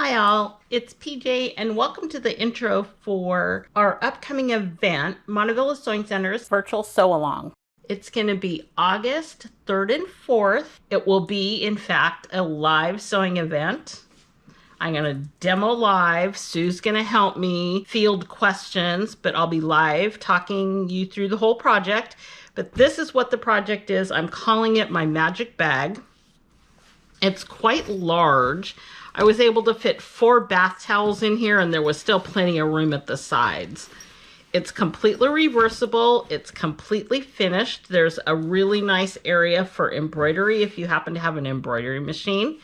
Hi all, it's PJ and welcome to the intro for our upcoming event, Montevilla Sewing Center's Virtual Sew Along. It's going to be August 3rd and 4th. It will be, in fact, a live sewing event. I'm going to demo live. Sue's going to help me field questions, but I'll be live talking you through the whole project. But this is what the project is. I'm calling it my magic bag. It's quite large. I was able to fit 4 bath towels in here and there was still plenty of room at the sides. It's completely reversible. It's completely finished. There's a really nice area for embroidery if you happen to have an embroidery machine.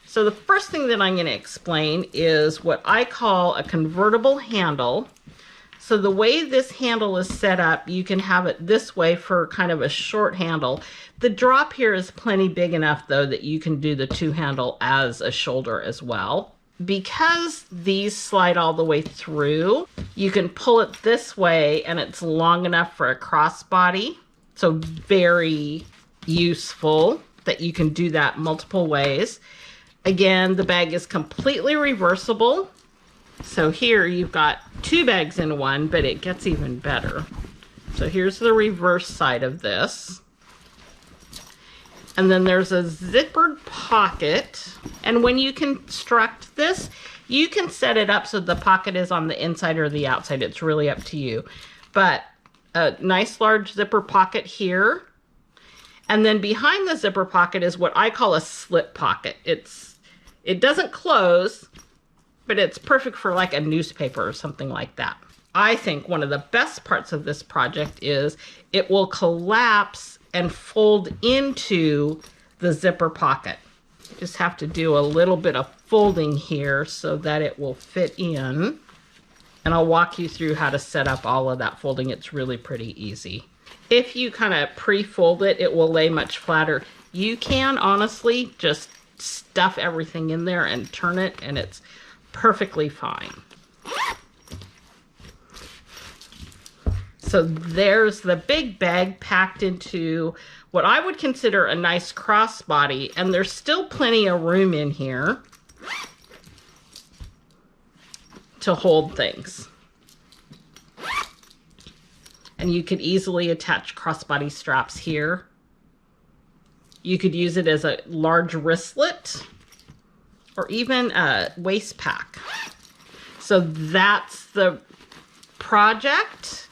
So the first thing that I'm going to explain is what I call a convertible handle. So the way this handle is set up, you can have it this way for kind of a short handle. The drop here is plenty big enough though that you can do the 2 handle as a shoulder as well. Because these slide all the way through, you can pull it this way and it's long enough for a crossbody. So very useful that you can do that multiple ways. Again, the bag is completely reversible. So here you've got 2 bags in one, but it gets even better. So here's the reverse side of this. And then there's a zippered pocket. And when you construct this, you can set it up so the pocket is on the inside or the outside. It's really up to you. But a nice large zipper pocket here. And then behind the zipper pocket is what I call a slip pocket. It doesn't close, but it's perfect for like a newspaper or something like that. I think one of the best parts of this project is it will collapse and fold into the zipper pocket. Just have to do a little bit of folding here so that it will fit in. And I'll walk you through how to set up all of that folding. It's really pretty easy. If you kind of pre-fold it, it will lay much flatter. You can honestly just stuff everything in there and turn it and it's perfectly fine. So there's the big bag packed into what I would consider a nice crossbody, and there's still plenty of room in here to hold things. And you could easily attach crossbody straps here. You could use it as a large wristlet or even a waist pack. So that's the project.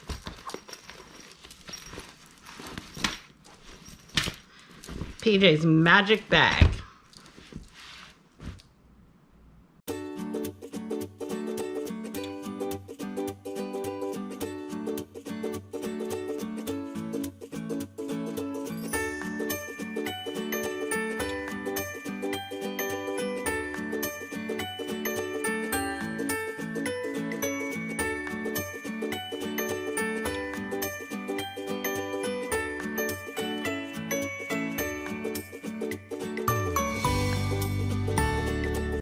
PJ's magic bag.